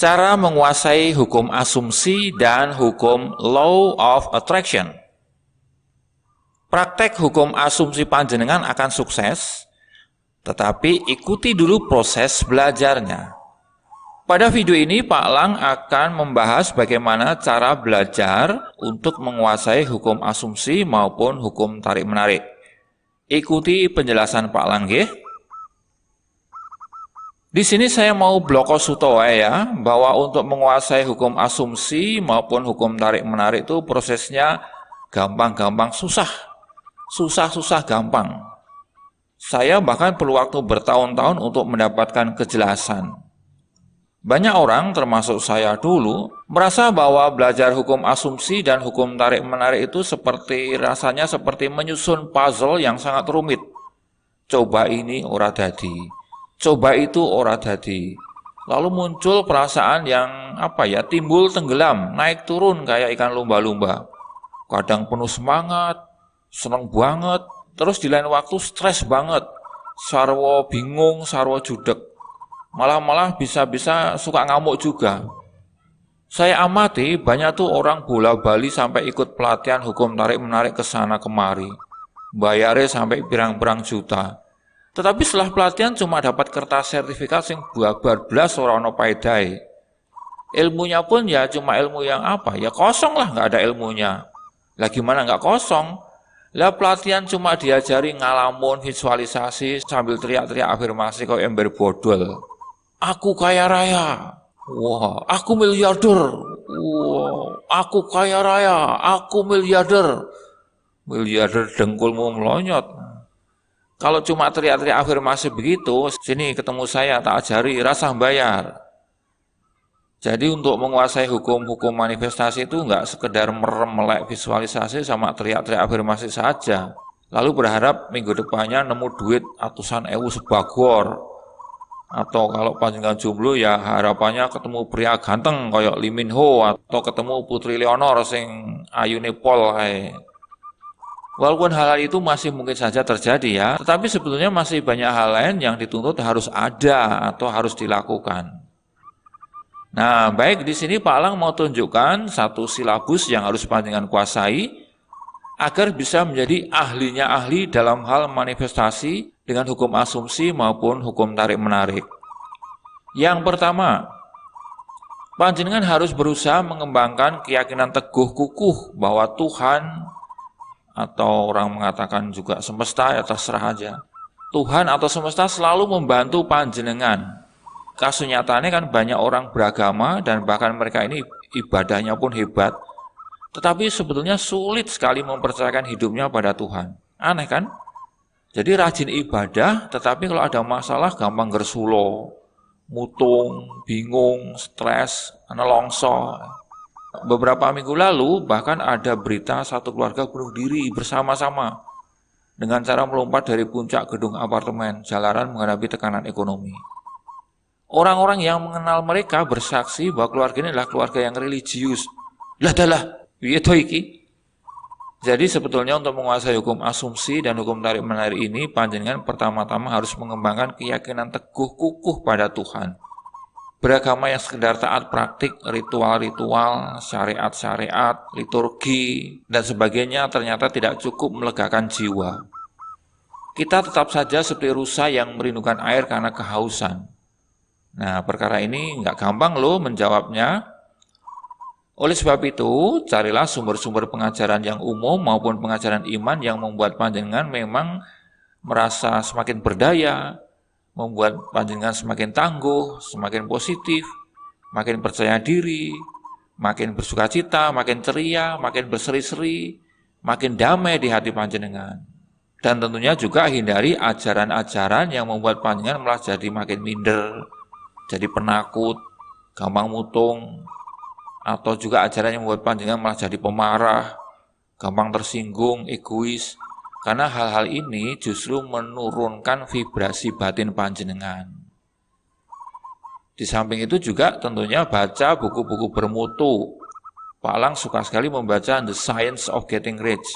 Cara menguasai hukum asumsi dan hukum law of attraction. Praktek hukum asumsi panjenengan akan sukses, tetapi ikuti dulu proses belajarnya. Pada video ini Pak Lang akan membahas bagaimana cara belajar untuk menguasai hukum asumsi maupun hukum tarik-menarik. Ikuti penjelasan Pak Lang, nggih. Di sini saya mau bloko suto ya, bahwa untuk menguasai hukum asumsi maupun hukum tarik-menarik itu prosesnya gampang-gampang susah. Susah-susah gampang. Saya bahkan perlu waktu bertahun-tahun untuk mendapatkan kejelasan. Banyak orang, termasuk saya dulu, merasa bahwa belajar hukum asumsi dan hukum tarik-menarik itu rasanya seperti menyusun puzzle yang sangat rumit. Coba ini ora dadi, coba itu ora dadi. Lalu muncul perasaan yang timbul tenggelam, naik turun kayak ikan lumba-lumba. Kadang penuh semangat, seneng banget, terus di lain waktu stres banget, sarwa bingung, sarwa judek. Malah bisa-bisa suka ngamuk juga. Saya amati banyak tuh orang bola-bali sampai ikut pelatihan hukum tarik-menarik ke sana kemari. Bayarnya sampai pirang-pirang juta. Tetapi setelah pelatihan cuma dapat kertas sertifikat sing bubar blas ora ono paedahe. Ilmunya pun ya cuma ilmu yang kosong lah, nggak ada ilmunya. Lah gimana nggak kosong? Lah pelatihan cuma diajari ngalamun, visualisasi sambil teriak-teriak afirmasi kau ember bodol. Aku kaya raya. Wah, aku miliarder. Wah, aku kaya raya. Aku miliarder. Miliarder dengkulmu melonyot. Kalau cuma teriak-teriak afirmasi begitu, sini ketemu saya tak ajari, rasa bayar. Jadi untuk menguasai hukum-hukum manifestasi itu enggak sekedar merem melek visualisasi sama teriak-teriak afirmasi saja. Lalu berharap minggu depannya nemu duit atusan ewu sebagor. Atau kalau panjenengan jomblo ya harapannya ketemu pria ganteng kayak Lee Min Ho atau ketemu Putri Leonor sing ayune pol kae. Walaupun hal itu masih mungkin saja terjadi ya, tetapi sebetulnya masih banyak hal lain yang dituntut harus ada atau harus dilakukan. Nah, baik di sini Pak Lang mau tunjukkan satu silabus yang harus panjenengan kuasai agar bisa menjadi ahlinya ahli dalam hal manifestasi dengan hukum asumsi maupun hukum tarik-menarik. Yang pertama, panjenengan harus berusaha mengembangkan keyakinan teguh kukuh bahwa Tuhan, atau orang mengatakan juga semesta, ya terserah aja. Tuhan atau semesta selalu membantu panjenengan. Kasus nyatanya kan banyak orang beragama dan bahkan mereka ini ibadahnya pun hebat. Tetapi sebetulnya sulit sekali mempercayakan hidupnya pada Tuhan. Aneh kan? Jadi rajin ibadah, tetapi kalau ada masalah gampang gersulo, mutung, bingung, stres, nelongso. Beberapa minggu lalu bahkan ada berita satu keluarga bunuh diri bersama-sama dengan cara melompat dari puncak gedung apartemen, jalanan menghadapi tekanan ekonomi. Orang-orang yang mengenal mereka bersaksi bahwa keluarga ini adalah keluarga yang religius. Lah, piye to iki? Jadi sebetulnya untuk menguasai hukum asumsi dan hukum tarik-menarik ini, panjenengan pertama-tama harus mengembangkan keyakinan teguh kukuh pada Tuhan. Beragama yang sekedar taat praktik, ritual-ritual, syariat-syariat, liturgi, dan sebagainya ternyata tidak cukup melegakan jiwa. Kita tetap saja seperti rusa yang merindukan air karena kehausan. Nah, perkara ini nggak gampang loh menjawabnya. Oleh sebab itu, carilah sumber-sumber pengajaran yang umum maupun pengajaran iman yang membuat panjenengan memang merasa semakin berdaya, membuat panjenengan semakin tangguh, semakin positif, makin percaya diri, makin bersukacita, makin ceria, makin berseri-seri, makin damai di hati panjenengan. Dan tentunya juga hindari ajaran-ajaran yang membuat panjenengan malah jadi makin minder, jadi penakut, gampang mutung, atau juga ajaran yang membuat panjenengan malah jadi pemarah, gampang tersinggung, egois. Karena hal-hal ini justru menurunkan vibrasi batin panjenengan. Di samping itu juga tentunya baca buku-buku bermutu. Pak Lang suka sekali membaca The Science of Getting Rich.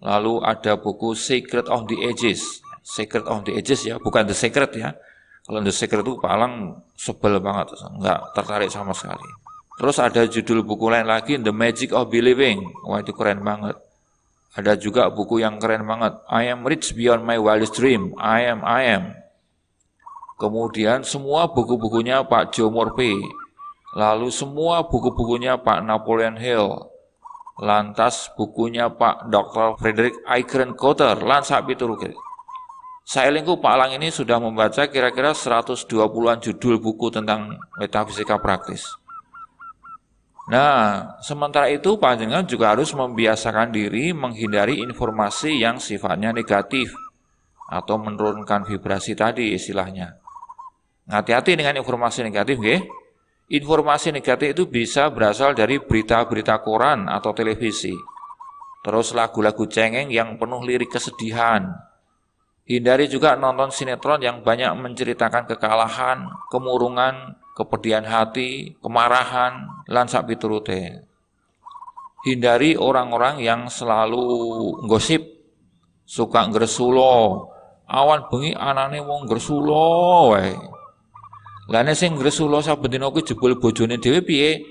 Lalu ada buku Secret of the Ages. Secret of the Ages ya, bukan The Secret ya. Kalau The Secret itu Pak Alang sebel banget, nggak tertarik sama sekali. Terus ada judul buku lain lagi, The Magic of Believing. Wah, itu keren banget. Ada juga buku yang keren banget, I Am Rich Beyond My Wildest Dream. I Am. Kemudian semua buku-bukunya Pak Joe Morphy. Lalu semua buku-bukunya Pak Napoleon Hill. Lantas bukunya Pak Dr. Frederick Eichhorn-Cotter. Lan sak piturute. Saelingku Pak Alang ini sudah membaca kira-kira 120-an judul buku tentang metafisika praktis. Nah, sementara itu panjenengan juga harus membiasakan diri menghindari informasi yang sifatnya negatif atau menurunkan vibrasi tadi istilahnya. Hati-hati dengan informasi negatif, nggih. Informasi negatif itu bisa berasal dari berita-berita koran atau televisi. Terus lagu-lagu cengeng yang penuh lirik kesedihan. Hindari juga nonton sinetron yang banyak menceritakan kekalahan, kemurungan, kepedihan hati, kemarahan, lan sak piturute. Hindari orang-orang yang selalu gosip, suka ngresulo. Awan bengi anane wong ngresulo wae. Lah nek sing ngresulo saben dina kuwi jebul bojone dhewe piye?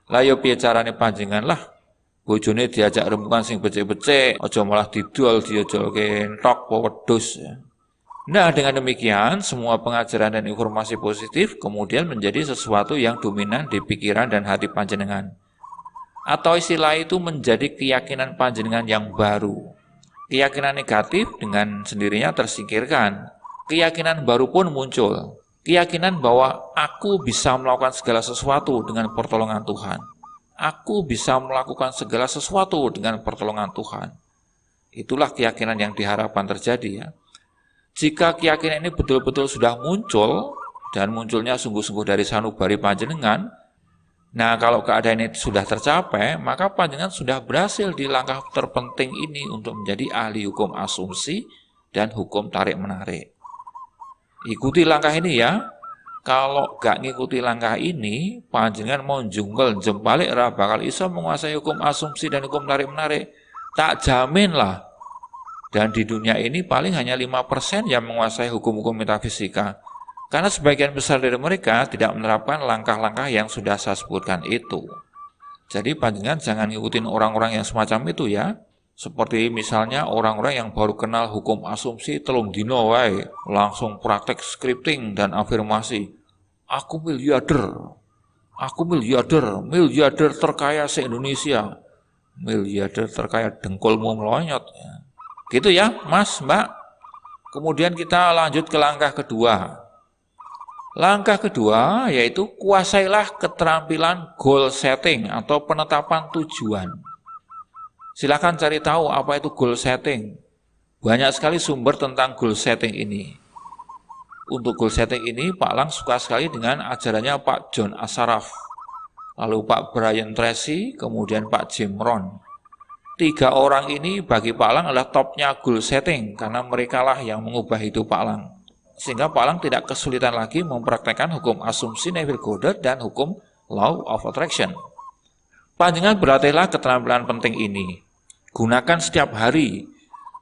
Lah ya piye carane panjenengan lah. Bojone diajak rembugan sing becik-becik, aja malah didol diojolke entok apa wedhus. Nah, dengan demikian semua pengajaran dan informasi positif kemudian menjadi sesuatu yang dominan di pikiran dan hati panjenengan. Atau istilah itu menjadi keyakinan panjenengan yang baru. Keyakinan negatif dengan sendirinya tersingkirkan. Keyakinan baru pun muncul. Keyakinan bahwa aku bisa melakukan segala sesuatu dengan pertolongan Tuhan. Aku bisa melakukan segala sesuatu dengan pertolongan Tuhan. Itulah keyakinan yang diharapkan terjadi ya. Jika keyakinan ini betul-betul sudah muncul, dan munculnya sungguh-sungguh dari sanubari panjenengan, nah kalau keadaan ini sudah tercapai, maka panjenengan sudah berhasil di langkah terpenting ini untuk menjadi ahli hukum asumsi dan hukum tarik-menarik. Ikuti langkah ini ya. Kalau gak ngikuti langkah ini, panjenengan mau jungkel jempalik ra bakal iso menguasai hukum asumsi dan hukum tarik-menarik. Tak jamin lah. Dan di dunia ini paling hanya 5% yang menguasai hukum-hukum metafisika. Karena sebagian besar dari mereka tidak menerapkan langkah-langkah yang sudah saya sebutkan itu. Jadi panjenengan jangan ngikutin orang-orang yang semacam itu ya. Seperti misalnya orang-orang yang baru kenal hukum asumsi telung dino wae, langsung praktek scripting dan afirmasi. Aku miliarder terkaya se-Indonesia. Miliarder terkaya dengkulmu melonyot. Gitu ya, Mas, Mbak. Kemudian kita lanjut ke langkah kedua. Langkah kedua yaitu kuasailah keterampilan goal setting atau penetapan tujuan. Silakan cari tahu apa itu goal setting. Banyak sekali sumber tentang goal setting ini. Untuk goal setting ini, Pak Lang suka sekali dengan ajarannya Pak John Assaraf, lalu Pak Brian Tracy, kemudian Pak Jim Rohn. 3 orang ini bagi Pak Lang adalah topnya goal setting, karena mereka lah yang mengubah hidup Pak Lang. Sehingga Pak Lang tidak kesulitan lagi mempraktekkan hukum asumsi Neville Goddard dan hukum Law of Attraction. Panjenengan berlatihlah keterampilan penting ini. Gunakan setiap hari.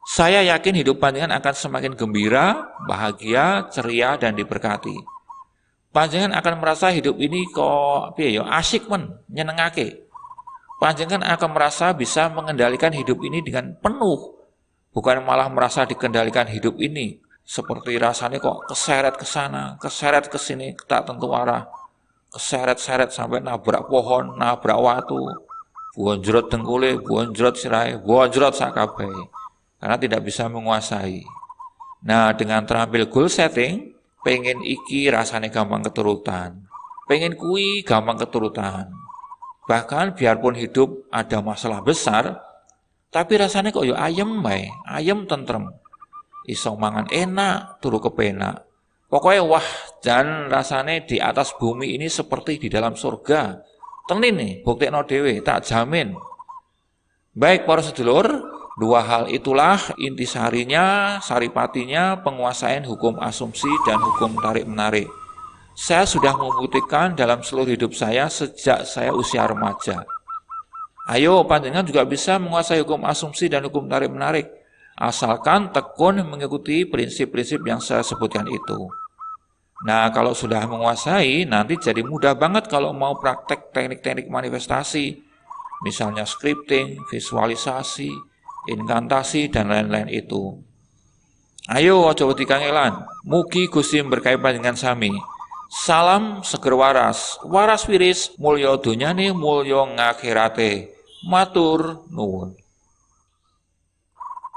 Saya yakin hidup panjenengan akan semakin gembira, bahagia, ceria, dan diberkati. Panjenengan akan merasa hidup ini kok asyik nyenengake. Panjenengan akan merasa bisa mengendalikan hidup ini dengan penuh. Bukan malah merasa dikendalikan hidup ini. Seperti rasanya kok keseret ke sana, keseret ke sini, tak tentu arah. Keseret-seret sampai nabrak pohon, nabrak watu, bonjrot dengkule, bonjrot sirahe, bonjrot sakabehe. Karena tidak bisa menguasai. Nah, dengan terampil goal setting, pengen iki rasanya gampang keturutan. Pengen kui gampang keturutan. Bahkan biarpun hidup ada masalah besar, tapi rasanya kok ayem bae, ayem tentrem. Iso mangan enak, turu kepenak. Pokoknya wah, dan rasanya di atas bumi ini seperti di dalam surga. Tenin nih, buktekno dhewe, tak jamin. Baik para sedulur, 2 hal itulah intisarinya, saripatinya penguasaan hukum asumsi dan hukum tarik-menarik. Saya sudah membuktikan dalam seluruh hidup saya sejak saya usia remaja. Ayo, panjenengan juga bisa menguasai hukum asumsi dan hukum tarik-menarik. Asalkan tekun mengikuti prinsip-prinsip yang saya sebutkan itu. Nah, kalau sudah menguasai, nanti jadi mudah banget kalau mau praktek teknik-teknik manifestasi. Misalnya scripting, visualisasi, inkantasi, dan lain-lain itu. Ayo, ojo wedi kangelan. Mugi Gusti berkahi panjenengan sami. Salam seger waras. Waras wiris, mulya donyane, mulya ngakhirate. Matur nuwun.